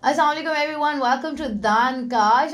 अस्सलाम वालेकुम everyone, welcome to दान काश।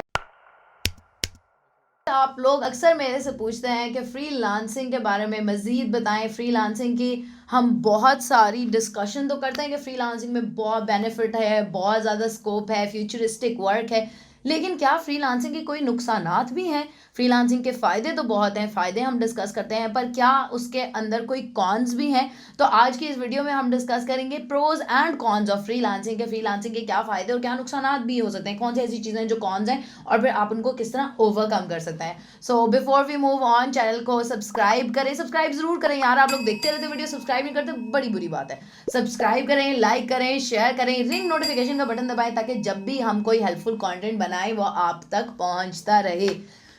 आप लोग अक्सर मेरे से पूछते हैं कि फ्रीलांसिंग के बारे में मज़ीद बताएं। फ्रीलांसिंग की हम बहुत सारी डिस्कशन तो करते हैं कि फ्रीलांसिंग में बहुत बेनिफिट है, बहुत ज़्यादा स्कोप है, फ्यूचरिस्टिक वर्क है, लेकिन क्या फ्रीलांसिंग के कोई नुकसानात भी हैं? फ्रीलांसिंग के फ़ायदे तो बहुत हैं, फ़ायदे हम डिस्कस करते हैं, पर क्या उसके अंदर कोई कॉन्स भी हैं? तो आज की इस वीडियो में हम डिस्कस करेंगे pros and cons of freelancing के। फ्रीलांसिंग के क्या फ़ायदे और क्या नुकसानात भी हो सकते हैं, कौन सी ऐसी चीज़ें जो कॉन्स हैं और फिर आप उनको किस तरह ओवरकम कर सकते हैं। So before we move on, channel को सब्सक्राइब करें। सब्सक्राइब जरूर करें यार, आप लोग देखते रहते वीडियो, सब्सक्राइब नहीं करते, बड़ी बुरी बात है। सब्सक्राइब करें, लाइक करें, शेयर करें, रिंग नोटिफिकेशन का बटन दबाएं ताकि जब भी हम कोई हेल्पफुल कंटेंट बनाएं वो आप तक पहुंचता रहे।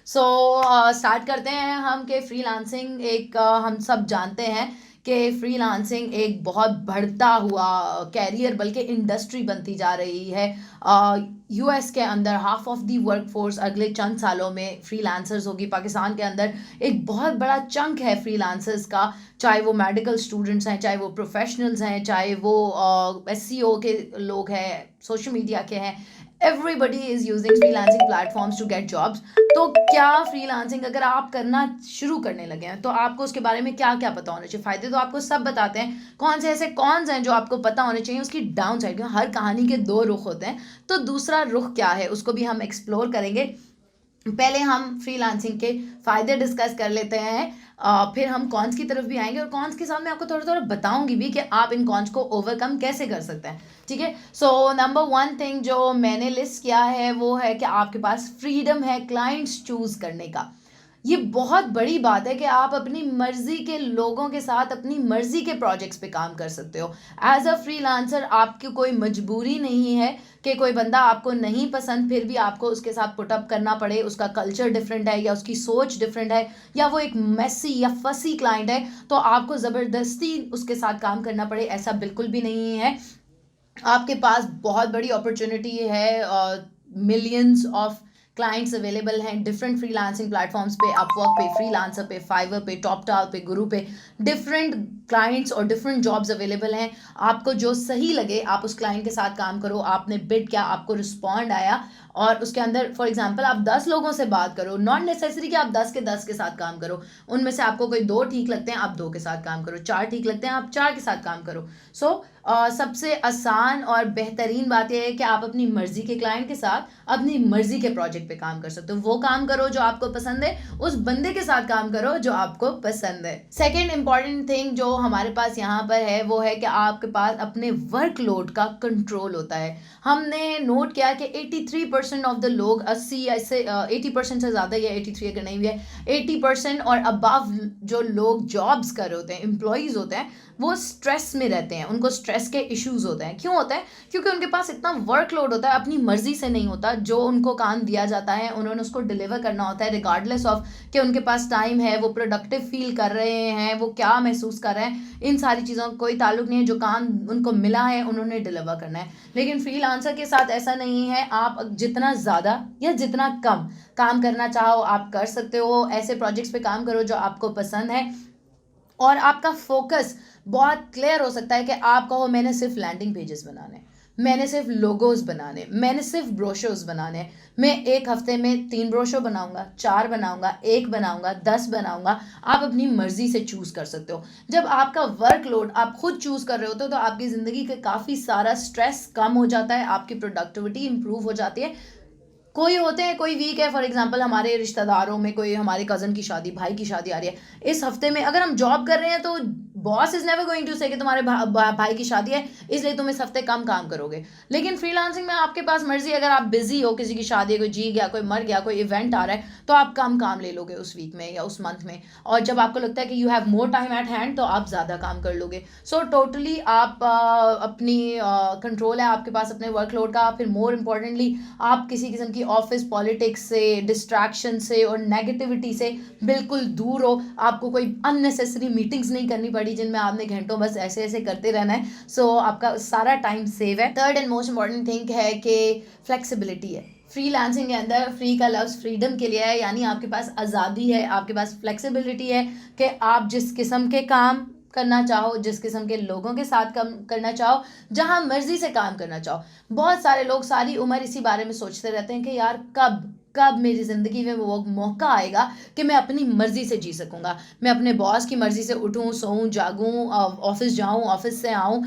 सो स्टार्ट करते हैं हम कि फ्रीलांसिंग एक हम सब जानते हैं कि फ्रीलांसिंग एक बहुत बढ़ता हुआ कैरियर बल्कि इंडस्ट्री बनती जा रही है। यूएस के अंदर हाफ ऑफ दी वर्कफोर्स अगले चंद सालों में फ्रीलांसर्स होगी। पाकिस्तान के अंदर एक बहुत बड़ा चंक है फ्रीलांसर्स का, चाहे वो मेडिकल स्टूडेंट्स हैं, चाहे वो प्रोफेशनल्स हैं, चाहे वो एससीओ के लोग हैं, सोशल मीडिया के हैं। Everybody is using freelancing platforms to get jobs. तो क्या फ्रीलांसिंग अगर आप करना शुरू करने लगे हैं तो आपको उसके बारे में क्या क्या पता होना चाहिए? फ़ायदे तो आपको सब बताते हैं, कौन से ऐसे कॉन्स हैं जो आपको पता होने चाहिए, उसकी डाउन साइड, क्योंकि हर कहानी के दो रुख होते हैं, तो दूसरा रुख क्या है उसको भी हम एक्सप्लोर करेंगे। पहले हम फ्रीलांसिंग के फ़ायदे डिस्कस कर लेते हैं, फिर हम कॉन्स की तरफ भी आएंगे और कॉन्स के साथ मैं आपको थोड़ा थोड़ा बताऊंगी भी कि आप इन कॉन्स को ओवरकम कैसे कर सकते हैं। ठीक है, सो नंबर वन थिंग जो मैंने लिस्ट किया है वो है कि आपके पास फ्रीडम है क्लाइंट्स चूज़ करने का। ये बहुत बड़ी बात है कि आप अपनी मर्जी के लोगों के साथ अपनी मर्जी के प्रोजेक्ट्स पे काम कर सकते हो। एज अ फ्रीलांसर आपकी कोई मजबूरी नहीं है कि कोई बंदा आपको नहीं पसंद फिर भी आपको उसके साथ पुटअप करना पड़े, उसका कल्चर डिफरेंट है या उसकी सोच डिफरेंट है या वो एक मेसी या फसी क्लाइंट है तो आपको ज़बरदस्ती उसके साथ काम करना पड़े, ऐसा बिल्कुल भी नहीं है। आपके पास बहुत बड़ी अपॉर्चुनिटी है, मिलियंस ऑफ क्लाइंट्स अवेलेबल हैं डिफरेंट फ्रीलांसिंग प्लेटफॉर्म्स पे, अपवर्क पे, फ्रीलांसर पे, फाइवर पे, टॉपटाल पे, गुरु पे। डिफरेंट क्लाइंट्स और डिफरेंट जॉब्स अवेलेबल हैं। आपको जो सही लगे आप उस क्लाइंट के साथ काम करो। आपने बिड किया, आपको रिस्पॉन्ड आया और उसके अंदर फॉर एग्जांपल आप 10 लोगों से बात करो, नॉट नेसेसरी कि आप 10 के साथ काम करो। उनमें से आपको कोई 2 ठीक लगते हैं आप 2 के साथ काम करो, 4 ठीक लगते हैं आप 4 के साथ काम करो। सो सबसे आसान और बेहतरीन बात यह है कि आप अपनी मर्जी के क्लाइंट के साथ अपनी मर्जी के प्रोजेक्ट पे काम कर सकते हो। वो काम करो जो आपको पसंद है, उस बंदे के साथ काम करो जो आपको पसंद है। सेकेंड इंपॉर्टेंट थिंग जो हमारे पास यहाँ पर है वो है कि आपके पास अपने वर्कलोड का कंट्रोल होता है। हमने नोट किया कि 83% ऑफ द लोग, 80 ऐसे 80% से ज़्यादा या 83 अगर नहीं भी है, 80% और अबव जो लोग जॉब्स कर रहे होते हैं, एम्प्लॉयज़ होते हैं, वो स्ट्रेस में रहते हैं। उनको स्ट्रेस के इश्यूज होते हैं। क्यों होता है? क्योंकि उनके पास इतना वर्कलोड होता है, अपनी मर्जी से नहीं होता। जो उनको काम दिया जाता है उन्होंने उसको डिलीवर करना होता है, रिगार्डलेस ऑफ कि उनके पास टाइम है, वो प्रोडक्टिव फील कर रहे हैं, वो क्या महसूस कर रहे हैं, इन सारी चीज़ों का कोई ताल्लुक नहीं है। जो काम उनको मिला है उन्होंने डिलीवर करना है। लेकिन फ्रीलांसर के साथ ऐसा नहीं है। आप जितना ज़्यादा या जितना कम काम करना चाहो आप कर सकते हो। ऐसे प्रोजेक्ट्स पे काम करो जो आपको पसंद है और आपका फोकस बहुत क्लियर हो सकता है कि आप कहो मैंने सिर्फ लैंडिंग पेजेस बनाने, मैंने सिर्फ लोगोज बनाने, मैंने सिर्फ ब्रोशर्स बनाने, मैं एक हफ्ते में 3 ब्रोशर बनाऊंगा, 4 बनाऊंगा, 1 बनाऊंगा, 10 बनाऊंगा। आप अपनी मर्जी से चूज कर सकते हो। जब आपका वर्कलोड आप खुद चूज कर रहे होते हो तो आपकी ज़िंदगी का काफ़ी सारा स्ट्रेस कम हो जाता है, आपकी प्रोडक्टिविटी इंप्रूव हो जाती है। कोई होते हैं, कोई वीक है, फॉर एग्जांपल हमारे रिश्तेदारों में कोई हमारे कज़न की शादी, भाई की शादी आ रही है इस हफ्ते में, अगर हम जॉब कर रहे हैं तो boss is never going to say कि तुम्हारे भाई की शादी है इसलिए तुम इस हफ्ते कम काम करोगे। लेकिन फ्रीलांसिंग में आपके पास मर्जी, अगर आप बिजी हो, किसी की शादी है, कोई जी गया, कोई मर गया, कोई इवेंट आ रहा है, तो आप कम काम ले लोगे उस वीक में या उस मंथ में। और जब आपको लगता है कि you have more time eight hand तो आप ज़्यादा काम कर लोगे। सो टोटली आप अपनी कंट्रोल है आपके पास अपने वर्कलोड का। फिर मोर इम्पोर्टेंटली आप किसी किस्म की ऑफिस पॉलिटिक्स से, डिस्ट्रैक्शन से और नेगेटिविटी से बिल्कुल दूर हो। आपको कोई अननेसेसरी मीटिंग्स नहीं करनी पड़ी जिनमें आपने घंटों बस ऐसे ऐसे करते रहना है। सो आपका सारा टाइम सेव है। Third and most important thing है कि फ्लेक्सिबिलिटी है। फ्रीलांसिंग के अंदर फ्री का लफ्ज़ फ्रीडम के लिए है, यानी आपके पास आज़ादी है, आपके पास फ्लेक्सिबिलिटी है कि आप जिस किस्म के काम करना चाहो, जिस किस्म के लोगों के साथ काम करना चाहो, जहाँ मर्जी से काम करना चाहो। बहुत सारे लोग सारी उम्र इसी बारे में सोचते रहते हैं कि यार कब कब मेरी ज़िंदगी में वो मौका आएगा कि मैं अपनी मर्ज़ी से जी सकूँगा, मैं अपने बॉस की मर्ज़ी से उठूँ, सोऊँ, जागूँ, ऑफिस जाऊँ, ऑफिस से आऊँ।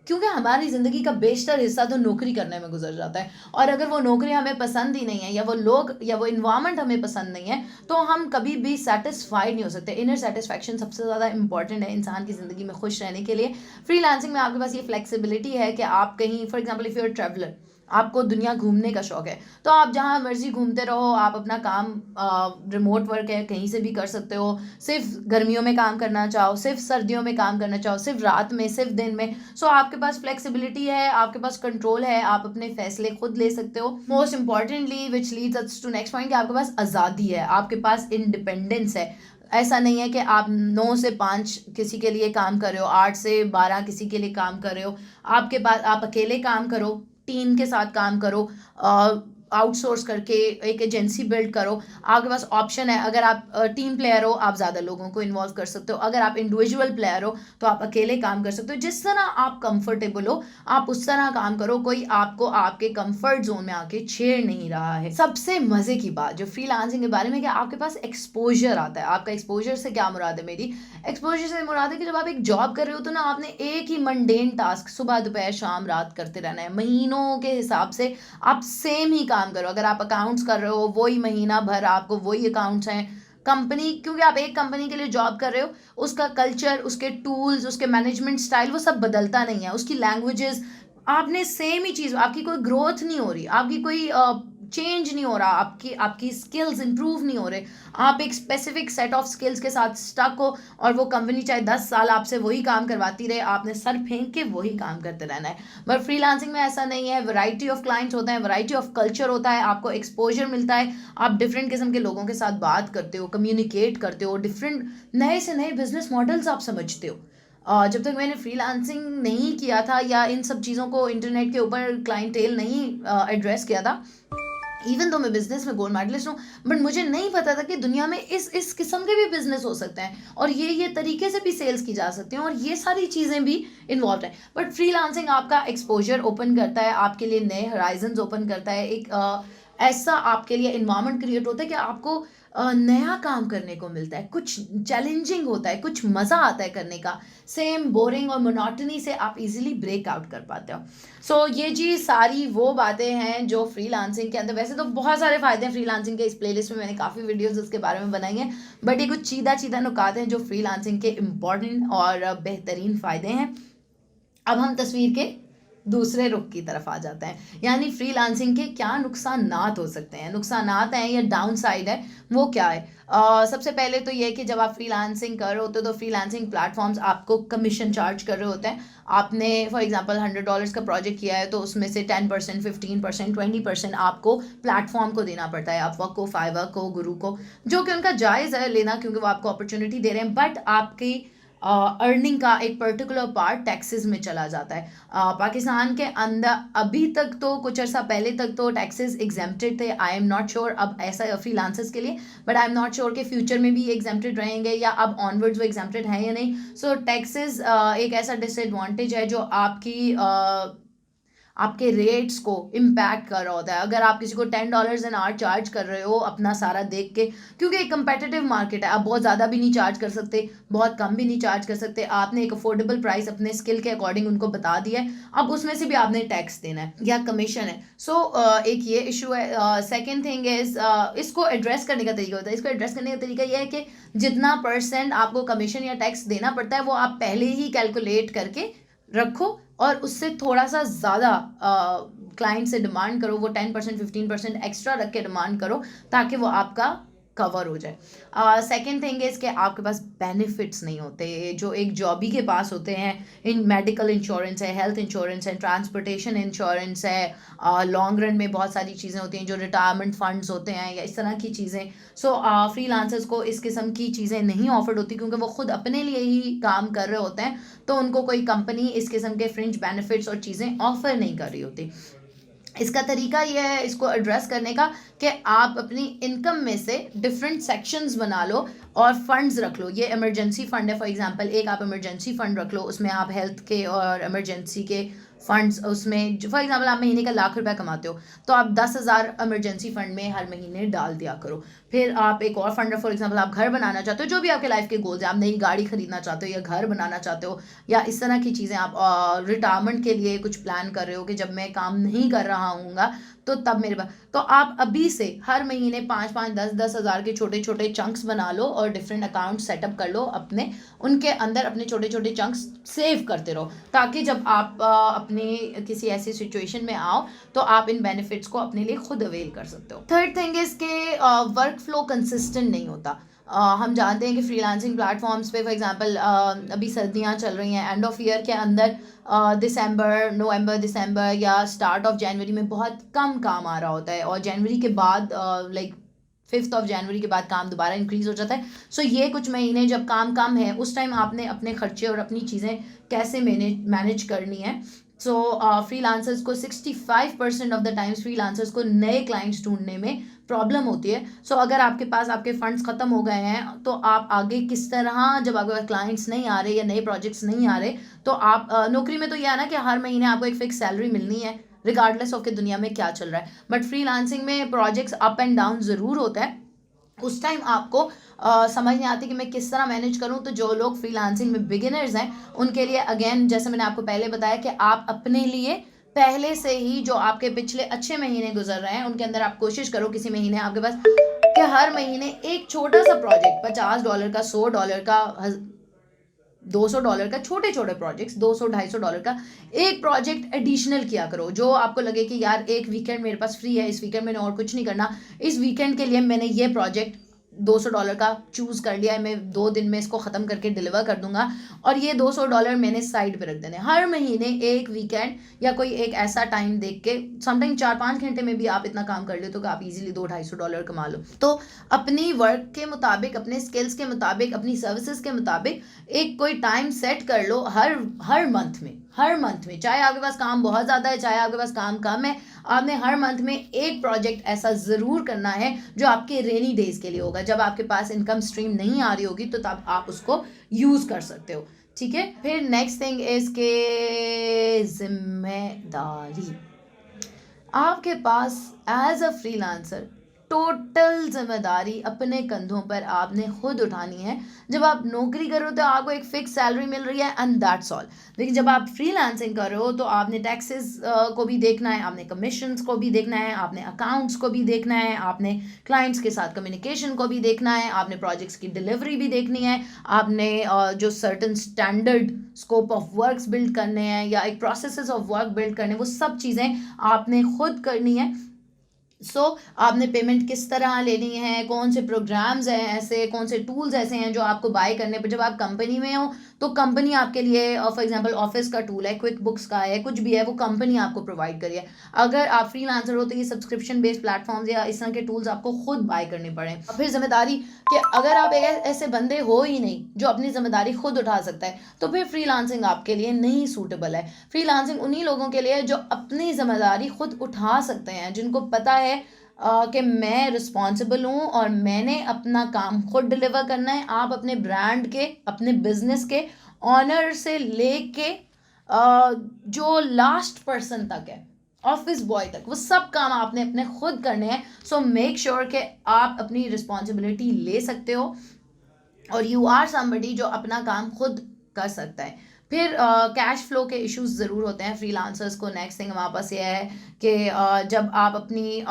क्योंकि हमारी ज़िंदगी का बेशतर हिस्सा तो नौकरी करने में गुजर जाता है, और अगर वो नौकरी हमें पसंद ही नहीं है, या वो लोग या वो इन्वायरमेंट हमें पसंद नहीं है, तो हम कभी भी सेटिस्फाइड नहीं हो सकते। इनर सेटिस्फैक्शन सबसे ज़्यादा इंपॉर्टेंट है इंसान की ज़िंदगी में खुश रहने के लिए। फ्रीलांसिंग में आपके पास ये फ्लेक्सिबिलिटी है कि आप कहीं, for example if you are traveller, आपको दुनिया घूमने का शौक है, तो आप जहाँ मर्जी घूमते रहो, आप अपना काम, रिमोट वर्क है, कहीं से भी कर सकते हो। सिर्फ गर्मियों में काम करना चाहो, सिर्फ सर्दियों में काम करना चाहो, सिर्फ रात में, सिर्फ दिन में, सो आपके पास फ्लेक्सिबिलिटी है, आपके पास कंट्रोल है, आप अपने फैसले खुद ले सकते हो। Most importantly which leads us to next point, कि आपके पास आज़ादी है, आपके पास इंडिपेंडेंस है। ऐसा नहीं है कि आप 9 से 5 किसी के लिए काम कर रहे हो, 8 से 12 किसी के लिए काम कर रहे हो। आपके पास, आप अकेले काम करो, टीम के साथ काम करो, आउटसोर्स करके एक एजेंसी बिल्ड करो। आपके पास ऑप्शन है, अगर आप टीम प्लेयर हो आप ज़्यादा लोगों को इन्वॉल्व कर सकते हो, अगर आप इंडिविजुअल प्लेयर हो तो आप अकेले काम कर सकते हो। जिस तरह आप कंफर्टेबल हो आप उस तरह काम करो, कोई आपको आपके कंफर्ट जोन में आके छेड़ नहीं रहा है। सबसे मज़े की बात जो फ्रीलांसिंग के बारे में, कि आपके पास एक्सपोजर आता है। आपका एक्सपोजर से क्या मुराद है? मेरी एक्सपोजर से मुराद है कि जब आप एक जॉब कर रहे हो तो ना आपने एक ही मंडेन टास्क सुबह दोपहर शाम रात करते रहना है। महीनों के हिसाब से आप सेम ही काम करो। अगर आप अकाउंट्स कर रहे हो, वही महीना भर आपको वही अकाउंट्स हैं। कंपनी, क्योंकि आप एक कंपनी के लिए जॉब कर रहे हो, उसका कल्चर, उसके टूल्स, उसके मैनेजमेंट स्टाइल वो सब बदलता नहीं है, उसकी लैंग्वेजेस, आपने सेम ही चीज़, आपकी कोई ग्रोथ नहीं हो रही, आपकी कोई चेंज नहीं हो रहा, आपकी आपकी स्किल्स इंप्रूव नहीं हो रहे, आप एक स्पेसिफिक सेट ऑफ स्किल्स के साथ स्टक हो, और वो कंपनी चाहे 10 साल आपसे वही काम करवाती रहे, आपने सर फेंक के वही काम करते रहना है। बट फ्रीलांसिंग में ऐसा नहीं है, वैरायटी ऑफ क्लाइंट्स होते हैं, वैरायटी ऑफ कल्चर होता है, आपको एक्सपोजर मिलता है, आप डिफरेंट किस्म के लोगों के साथ बात करते हो, कम्युनिकेट करते हो, डिफरेंट नए से नए बिजनेस मॉडल्स आप समझते हो। जब तक मैंने फ्रीलांसिंग नहीं किया था, या इन सब चीज़ों को इंटरनेट के ऊपर क्लाइंटेल नहीं एड्रेस किया था, इवन तो मैं बिजनेस में गोल्ड मेडलिस्ट हूँ, बट मुझे नहीं पता था कि दुनिया में इस किस्म के भी बिजनेस हो सकते हैं, और ये तरीके से भी सेल्स की जा सकती हैं, और ये सारी चीज़ें भी इन्वॉल्व हैं। बट फ्रीलांसिंग आपका एक्सपोजर ओपन करता है, आपके लिए नए हराइजन्स ओपन करता है, एक ऐसा आपके लिए इन्वायरमेंट क्रिएट होता है कि आपको नया काम करने को मिलता है, कुछ चैलेंजिंग होता है, कुछ मज़ा आता है करने का। सेम बोरिंग और मोनोटनी से आप इजीली ब्रेक आउट कर पाते हो। सो ये जी सारी वो बातें हैं जो फ्रीलांसिंग के अंदर, वैसे तो बहुत सारे फ़ायदे हैं फ्रीलांसिंग के, इस प्लेलिस्ट में मैंने काफ़ी वीडियोस उसके बारे में बनाई हैं, बट ये कुछ सीधा नुकात हैं जो फ्रीलांसिंग के इम्पॉर्टेंट और बेहतरीन फ़ायदे हैं। अब हम तस्वीर के दूसरे रुख की तरफ आ जाते हैं, यानी फ्रीलांसिंग के क्या नुकसानात हो सकते हैं, नुकसानात हैं या डाउन साइड है, वो क्या है। सबसे पहले तो ये है कि जब आप फ्रीलांसिंग कर रहे होते हो तो फ्रीलांसिंग प्लेटफॉर्म्स आपको कमीशन चार्ज कर रहे होते हैं। आपने फॉर एग्जांपल $100 का प्रोजेक्ट किया है, तो उसमें से 10%, 15%, 20% आपको प्लेटफॉर्म को देना पड़ता है, अपवर्क को, फाइवर को, गुरु को, जो कि उनका जायज़ है लेना, क्योंकि वो आपको अपॉर्चुनिटी दे रहे हैं। बट आपकी अर्निंग का एक पर्टिकुलर पार्ट टैक्सेस में चला जाता है। पाकिस्तान के अंदर अभी तक तो, कुछ अर्सा पहले तक तो टैक्सेस एग्जेम्प्टेड थे। आई एम नॉट श्योर अब ऐसा है फ्रीलांसर्स के लिए, but I am not sure कि फ्यूचर में भी एग्जेम्प्टेड रहेंगे या अब ऑनवर्ड्स वो एग्जेम्प्टेड हैं या नहीं। सो टैक्सेस एक ऐसा डिसएडवांटेज है जो आपके रेट्स को इम्पैक्ट कर रहा होता है। अगर आप किसी को $10 एन आवर चार्ज कर रहे हो अपना सारा देख के, क्योंकि एक कंपेटिटिव मार्केट है, आप बहुत ज़्यादा भी नहीं चार्ज कर सकते, बहुत कम भी नहीं चार्ज कर सकते, आपने एक अफोर्डेबल प्राइस अपने स्किल के अकॉर्डिंग उनको बता दिया है, अब उसमें से भी आपने टैक्स देना है या कमीशन है। सो एक ये इशू है। सेकेंड थिंग इज़, इसको एड्रेस करने का तरीका होता है। इसको एड्रेस करने का तरीका यह है कि जितना % आपको कमीशन या टैक्स देना पड़ता है वो आप पहले ही कैलकुलेट करके रखो, और उससे थोड़ा सा ज़्यादा क्लाइंट से डिमांड करो, वो 10%, 15% एक्स्ट्रा रख के डिमांड करो, ताकि वो आपका कवर हो जाए। सेकेंड थिंग इज़ कि आपके पास बेनिफिट्स नहीं होते जो एक जॉबी के पास होते हैं। इन मेडिकल इंश्योरेंस है, हेल्थ इंश्योरेंस है, ट्रांसपोर्टेशन इंश्योरेंस है, लॉन्ग रन में बहुत सारी चीज़ें होती हैं जो रिटायरमेंट फंड्स होते हैं या इस तरह की चीज़ें। सो फ्रीलांसर्स को इस किस्म की चीज़ें नहीं ऑफर्ड होती, क्योंकि वो खुद अपने लिए ही काम कर रहे होते हैं, तो उनको कोई कंपनी इस किस्म के फ्रिंज बेनिफिट्स और चीज़ें ऑफर नहीं कर रही होती। इसका तरीका यह है इसको एड्रेस करने का कि आप अपनी इनकम में से डिफरेंट सेक्शंस बना लो, और फंड्स रख लो। ये इमरजेंसी फंड है फॉर एग्जांपल, एक आप इमरजेंसी फंड रख लो, उसमें आप हेल्थ के और इमरजेंसी के फंड्स, उसमें फॉर एग्जांपल आप महीने का ₹1,00,000 कमाते हो तो आप 10,000 इमरजेंसी फंड में हर महीने डाल दिया करो। फिर आप एक और फंड, फॉर एग्जांपल आप घर बनाना चाहते हो, जो भी आपके लाइफ के गोल्स हैं, आप नई गाड़ी खरीदना चाहते हो या घर बनाना चाहते हो या इस तरह की चीज़ें, आप रिटायरमेंट के लिए कुछ प्लान कर रहे हो कि जब मैं काम नहीं कर रहा हूँगा तो तब मेरे पास, तो आप अभी से हर महीने 5-5, 10-10 हज़ार के छोटे छोटे चंक्स बना लो और डिफरेंट अकाउंट सेटअप कर लो अपने, उनके अंदर अपने छोटे छोटे चंक्स सेव करते रहो, ताकि जब आप अपने किसी ऐसी सिचुएशन में आओ तो आप इन बेनिफिट्स को अपने लिए खुद अवेल कर सकते हो। थर्ड थिंग इज के वर्क फ्लो कंसिस्टेंट नहीं होता। हम जानते हैं कि फ्रीलांसिंग प्लेटफॉर्म्स पे फॉर एग्जांपल अभी सर्दियां चल रही हैं, एंड ऑफ ईयर के अंदर दिसंबर, नवंबर, दिसंबर या स्टार्ट ऑफ जनवरी में बहुत कम काम आ रहा होता है, और जनवरी के बाद लाइक 5th ऑफ जनवरी के बाद काम दोबारा इंक्रीज हो जाता है। सो ये कुछ महीने जब काम कम है, उस टाइम आपने अपने खर्चे और अपनी चीज़ें कैसे मैनेज करनी है। सो फ्रीलांसर्स को 65% ऑफ द टाइम्स फ्रीलांसर्स को नए क्लाइंट्स ढूंढने में प्रॉब्लम होती है। सो अगर आपके पास आपके फंड्स ख़त्म हो गए हैं तो आप आगे किस तरह, जब आपके पास क्लाइंट्स नहीं आ रहे या नए प्रोजेक्ट्स नहीं आ रहे, तो आप नौकरी में तो यह है ना कि हर महीने आपको एक फिक्स सैलरी मिलनी है रिगार्डलेस ऑफ के दुनिया में क्या चल रहा है। बट फ्रीलांसिंग में प्रोजेक्ट्स अप एंड डाउन ज़रूर होता है। उस टाइम आपको समझ नहीं आती कि मैं किस तरह मैनेज करूं। तो जो लोग फ्रीलांसिंग में बिगिनर्स हैं उनके लिए अगेन, जैसे मैंने आपको पहले बताया कि आप अपने लिए पहले से ही जो आपके पिछले अच्छे महीने गुजर रहे हैं उनके अंदर आप कोशिश करो किसी महीने आपके पास कि हर महीने एक छोटा सा प्रोजेक्ट, $50 का, $100 का, $200 का, छोटे छोटे प्रोजेक्ट्स, $200-250 का एक प्रोजेक्ट एडिशनल किया करो, जो आपको लगे कि यार एक वीकेंड मेरे पास फ्री है, इस वीकेंड मैंने और कुछ नहीं करना, इस वीकेंड के लिए मैंने ये प्रोजेक्ट $200 का चूज़ कर लिया है, मैं 2 दिन में इसको ख़त्म करके डिलीवर कर दूंगा, और ये $200 मैंने साइड पे रख देने। हर महीने एक वीकेंड या कोई एक ऐसा टाइम देख के, समटाइम 4-5 घंटे में भी आप इतना काम कर ले तो कि आप इजीली $200-250 कमा लो। तो अपनी वर्क के मुताबिक, अपने स्किल्स के मुताबिक, अपनी सर्विसेज के मुताबिक एक कोई टाइम सेट कर लो हर मंथ में, चाहे आपके पास काम बहुत ज़्यादा है, चाहे आपके पास काम कम है, आपने हर मंथ में एक प्रोजेक्ट ऐसा ज़रूर करना है जो आपके रेनी डेज के लिए होगा, जब आपके पास इनकम स्ट्रीम नहीं आ रही होगी तो तब आप उसको यूज़ कर सकते हो। ठीक है। फिर नेक्स्ट थिंग इज के जिम्मेदारी। आपके पास एज अ फ्रीलांसर टोटल जिम्मेदारी अपने कंधों पर आपने खुद उठानी है। जब आप नौकरी कर रहे हो तो आपको एक फिक्स सैलरी मिल रही है एंड दैट्स ऑल, लेकिन जब आप फ्रीलांसिंग कर रहे हो तो आपने टैक्सेस को भी देखना है, आपने कमीशंस को भी देखना है, आपने अकाउंट्स को भी देखना है, आपने क्लाइंट्स के साथ कम्युनिकेशन को भी देखना है, आपने प्रोजेक्ट्स की डिलीवरी भी देखनी है, आपने जो certain standard scope of works build करने हैं या एक प्रोसेसेस ऑफ वर्क बिल्ड करने, वो सब चीज़ें आपने खुद करनी है। आपने पेमेंट किस तरह लेनी है, कौन से प्रोग्राम्स हैं ऐसे, कौन से टूल्स ऐसे हैं जो आपको बाय करने पर, जब आप कंपनी में हो तो कंपनी आपके लिए, फॉर एग्जांपल ऑफिस का टूल है, क्विक बुक्स का है, कुछ भी है, वो कंपनी आपको प्रोवाइड करी है। अगर आप फ्रीलांसर हो तो ये सब्सक्रिप्शन बेस्ड प्लेटफॉर्म्स या इस तरह के टूल्स आपको खुद बाय करने पड़े। और फिर जिम्मेदारी, कि अगर आप एक ऐसे बंदे हो ही नहीं जो अपनी जिम्मेदारी खुद उठा सकता है तो फिर फ्रीलांसिंग आपके लिए नहीं सूटेबल है। फ्रीलांसिंग उन्हीं लोगों के लिए जो अपनी जिम्मेदारी खुद उठा सकते हैं, जिनको पता है कि मैं रिस्पॉन्सिबल हूँ और मैंने अपना काम खुद डिलीवर करना है। आप अपने ब्रांड के, अपने बिजनेस के ऑनर से लेके जो लास्ट पर्सन तक है, ऑफिस बॉय तक, वो सब काम आपने अपने खुद करने हैं। सो मेक श्योर कि आप अपनी रिस्पॉन्सिबिलिटी ले सकते हो और यू आर समबडी जो अपना काम खुद कर सकता है। फिर कैश फ्लो के इश्यूज ज़रूर होते हैं फ्रीलांसर्स को। नेक्स्ट थिंग हमारे पास ये है कि जब आप अपनी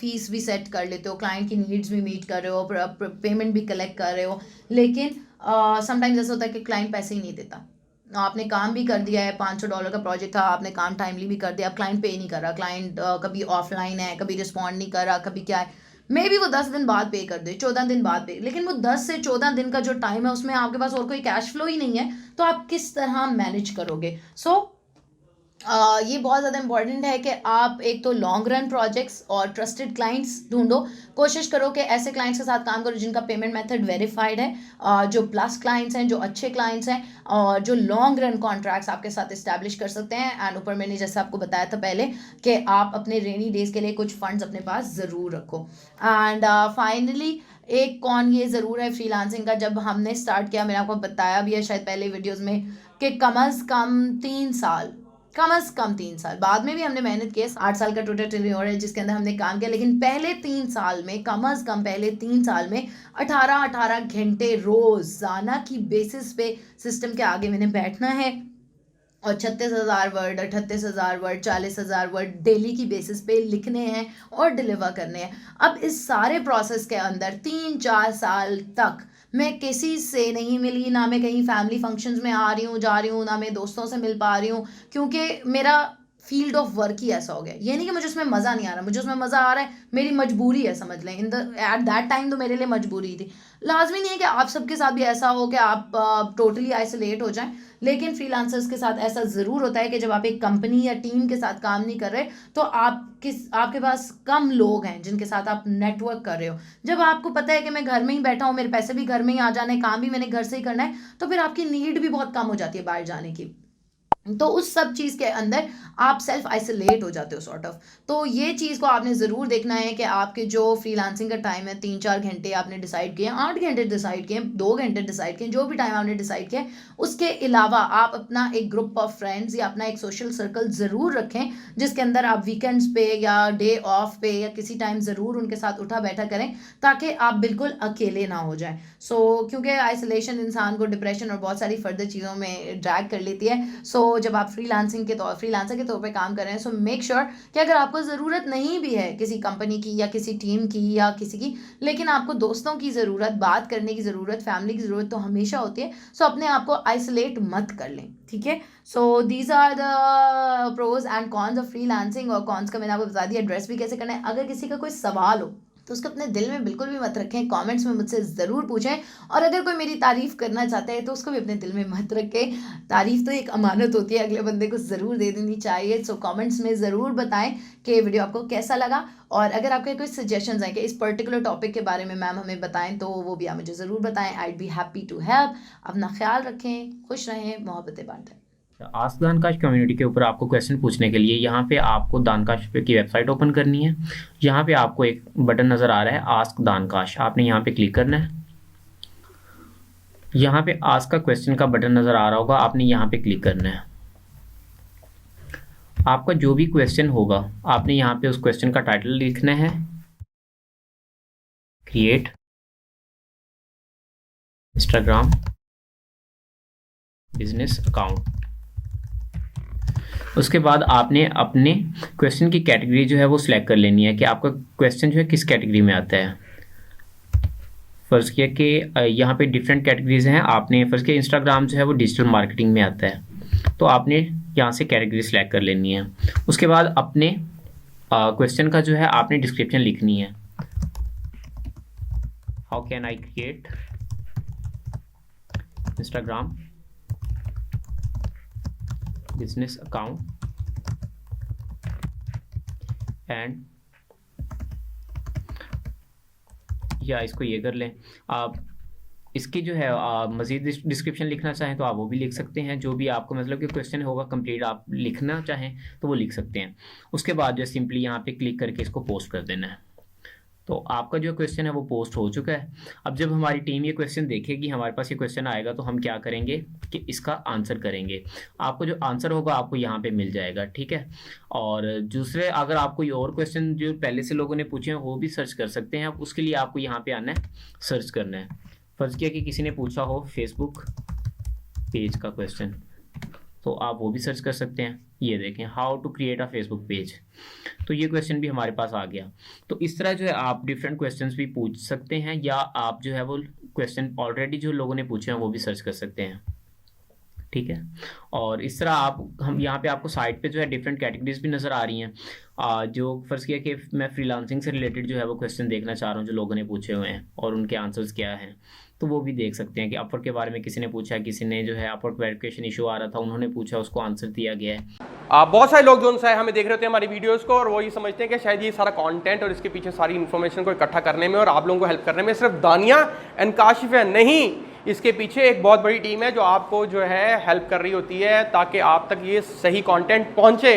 फ़ीस भी सेट कर लेते हो, क्लाइंट की नीड्स भी मीट कर रहे हो, पेमेंट भी कलेक्ट कर रहे हो, लेकिन समटाइम्स ऐसा होता है कि क्लाइंट पैसे ही नहीं देता। आपने काम भी कर दिया है, $500 का प्रोजेक्ट था, आपने काम टाइमली भी कर दिया, अब क्लाइंट पे नहीं कर रहा, क्लाइंट कभी ऑफलाइन है, कभी रिस्पॉन्ड नहीं कर रहा, कभी क्या है, मे बी वो 10 दिन बाद पे कर दे, 14 दिन बाद पे, लेकिन वो 10 से 14 दिन का जो टाइम है उसमें आपके पास और कोई कैश फ्लो ही नहीं है, तो आप किस तरह मैनेज करोगे। ये बहुत ज़्यादा इंपॉर्टेंट है कि आप एक तो लॉन्ग रन प्रोजेक्ट्स और ट्रस्टेड क्लाइंट्स ढूंढो। कोशिश करो कि ऐसे क्लाइंट्स के साथ काम करो जिनका पेमेंट मेथड वेरीफाइड है, जो प्लस क्लाइंट्स हैं, जो अच्छे क्लाइंट्स हैं और जो लॉन्ग रन कॉन्ट्रैक्ट्स आपके साथ इस्टेब्लिश कर सकते हैं। एंड ऊपर मैंने जैसे आपको बताया था पहले कि आप अपने रेनी डेज के लिए कुछ फंड्स अपने पास ज़रूर रखो। एंड फाइनली एक कौन ये ज़रूर है फ्रीलांसिंग का, जब हमने स्टार्ट किया मैंने आपको बताया भी है शायद पहले वीडियोज़ में कि कम अज़ कम 3 साल, कम अज़ कम 3 साल, बाद में भी हमने मेहनत की है, 8 साल का टोटल टेन्योर है जिसके अंदर हमने काम किया, लेकिन पहले 3 साल में, कम अज़ कम पहले 3 साल में 18-18 घंटे रोज़ाना की बेसिस पे सिस्टम के आगे मैंने बैठना है और 36,000 वर्ड, 38,000 वर्ड, 40,000 वर्ड डेली की बेसिस पे लिखने हैं और डिलीवर करने हैं। अब इस सारे प्रोसेस के अंदर 3-4 साल तक मैं किसी से नहीं मिली, ना मैं कहीं फैमिली फंक्शंस में आ रही हूँ जा रही हूँ, ना मैं दोस्तों से मिल पा रही हूँ, क्योंकि मेरा फील्ड ऑफ वर्क ही ऐसा हो गया। ये नहीं कि मुझे उसमें मज़ा नहीं आ रहा, मुझे उसमें मज़ा आ रहा है, मेरी मजबूरी है, समझ लें। In the at that time तो मेरे लिए मजबूरी थी। लाजमी नहीं है कि आप सबके साथ भी ऐसा हो कि आप टोटली आइसोलेट हो जाएं, लेकिन फ्रीलांसर्स के साथ ऐसा ज़रूर होता है कि जब आप एक कंपनी या टीम के साथ काम नहीं कर रहे तो आपके पास कम लोग हैं जिनके साथ आप नेटवर्क कर रहे हो। जब आपको पता है कि मैं घर में ही बैठा हूँ, मेरे पैसे भी घर में ही आ जाने, काम भी मैंने घर से ही करना है, तो फिर आपकी नीड भी बहुत कम हो जाती है बाहर जाने की। तो उस सब चीज़ के अंदर आप सेल्फ आइसोलेट हो जाते हो सॉर्ट ऑफ। तो ये चीज़ को आपने ज़रूर देखना है कि आपके जो फ्रीलांसिंग का टाइम है 3-4 घंटे आपने डिसाइड किए, 8 घंटे डिसाइड किए, 2 घंटे डिसाइड किए, जो भी टाइम आपने डिसाइड किया, उसके अलावा आप अपना एक ग्रुप ऑफ फ्रेंड्स या अपना एक सोशल सर्कल ज़रूर रखें जिसके अंदर आप वीकेंड्स पे या डे ऑफ पे या किसी टाइम ज़रूर उनके साथ उठा बैठा करें ताकि आप बिल्कुल अकेले ना हो जाएं। क्योंकि आइसोलेशन इंसान को डिप्रेशन और बहुत सारी फर्दर चीज़ों में ड्रैग कर लेती है। जब आप फ्रीलांसर के तौर पे काम कर रहे हैं, सो मेक श्योर कि अगर आपको ज़रूरत नहीं भी है किसी कंपनी की या किसी टीम की या किसी की, लेकिन आपको दोस्तों की ज़रूरत, बात करने की ज़रूरत, फैमिली की ज़रूरत तो हमेशा होती है। अपने आप को आइसोलेट मत कर लें, ठीक है। These are the pros and cons of freelancing. और कॉन्स का मैंने आपको बता दिया, एड्रेस भी कैसे करना है। अगर किसी का कोई सवाल हो तो उसको अपने दिल में बिल्कुल भी मत रखें, कमेंट्स में मुझसे ज़रूर पूछें। और अगर कोई मेरी तारीफ़ करना चाहता है तो उसको भी अपने दिल में मत रखें। तारीफ़ तो एक अमानत होती है, अगले बंदे को ज़रूर दे देनी चाहिए। कमेंट्स में ज़रूर बताएं कि वीडियो आपको कैसा लगा, और अगर आपके कोई सजेशंस हैं कि इस पर्टिकुलर टॉपिक के बारे में मैम हमें बताएं तो वो भी आप मुझे ज़रूर बताएं। आई बी हैप्पी टू हेल्प। अपना ख्याल रखें, खुश रहें, मोहब्बतें बांटें। आस्क दानकाश कम्युनिटी के ऊपर आपको क्वेश्चन पूछने के लिए यहाँ पे आपको दानकाश की वेबसाइट ओपन करनी है। यहाँ पे आपको एक बटन नज़र आ रहा है आस्क दानकाश, आपने यहाँ पे क्लिक करना है। यहाँ पे आस्क का क्वेश्चन का बटन नज़र आ रहा होगा, आपने यहाँ पे क्लिक करना है। आपका जो भी क्वेश्चन होगा आपने यहाँ पे उस क्वेश्चन का टाइटल लिखना है, क्रिएट इंस्टाग्राम बिजनेस अकाउंट। उसके बाद आपने अपने क्वेश्चन की कैटेगरी जो है वो सिलेक्ट कर लेनी है कि आपका क्वेश्चन जो है किस कैटेगरी में आता है। फ़र्ज़ किया कि यहाँ पे डिफरेंट कैटेगरीज हैं, आपने फ़र्ज़ किया इंस्टाग्राम जो है वो डिजिटल मार्केटिंग में आता है, तो आपने यहाँ से कैटेगरी सिलेक्ट कर लेनी है। उसके बाद अपने क्वेश्चन का जो है आपने डिस्क्रिप्शन लिखनी है। How can I create Instagram business account and, या इसको ये कर लें आप। इसकी जो है मज़ीद डिस्क्रिप्शन लिखना चाहें तो आप वो भी लिख सकते हैं, जो भी आपको मतलब कि क्वेश्चन होगा कंप्लीट आप लिखना चाहें तो वो लिख सकते हैं। उसके बाद जो सिंपली यहाँ पे क्लिक करके इसको पोस्ट कर देना है। तो आपका जो क्वेश्चन है वो पोस्ट हो चुका है। अब जब हमारी टीम ये क्वेश्चन देखेगी, हमारे पास ये क्वेश्चन आएगा, तो हम क्या करेंगे कि इसका आंसर करेंगे। आपको जो आंसर होगा आपको यहाँ पे मिल जाएगा, ठीक है। और दूसरे अगर आप कोई और क्वेश्चन जो पहले से लोगों ने पूछे हैं वो भी सर्च कर सकते हैं। अब उसके लिए आपको यहाँ पे आना है, सर्च करना है। फ़र्ज़ किया कि किसी ने पूछा हो फेसबुक पेज का क्वेश्चन, तो आप वो भी सर्च कर सकते हैं। ये देखें, how to create a Facebook page, तो ये क्वेश्चन भी हमारे पास आ गया। तो इस तरह जो है आप डिफरेंट क्वेश्चंस भी पूछ सकते हैं, या आप जो है वो क्वेश्चन ऑलरेडी जो लोगों ने पूछे हैं वो भी सर्च कर सकते हैं, ठीक है। और इस तरह हम यहाँ पे आपको साइट पे जो है डिफरेंट कैटेगरीज भी नज़र आ रही हैं। जो फ़र्ज़ किया कि मैं फ्रीलांसिंग से रिलेटेड जो है वो क्वेश्चन देखना चाह रहा हूँ जो लोगों ने पूछे हुए हैं और उनके आंसर्स क्या हैं, तो वो भी देख सकते हैं कि अपवर्क के बारे में किसी ने पूछा, किसी ने जो है अपवर्क वेरिफिकेशन इशू आ रहा था उन्होंने पूछा, उसको आंसर दिया गया है। बहुत सारे लोग जो है हमें देख रहे होते हैं हमारी वीडियोस को, और वो ये समझते हैं कि शायद ये सारा कंटेंट और इसके पीछे सारी इन्फॉर्मेशन को इकट्ठा करने में और आप लोगों को हेल्प करने में सिर्फ दानिया एंड काशिफ है। नहीं, इसके पीछे एक बहुत बड़ी टीम है जो आपको जो है हेल्प कर रही होती है ताकि आप तक ये सही कंटेंट पहुंचे।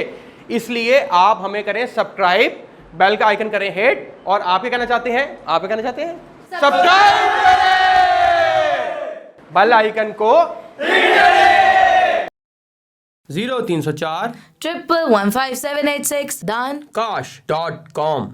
इसलिए आप हमें करें सब्सक्राइब, बेल का आइकन करें हिट, और आप क्या कहना चाहते हैं? आप क्या कहना चाहते हैं? सब्सक्राइब करें, बेल आइकन को 0304 1115786 done kash.com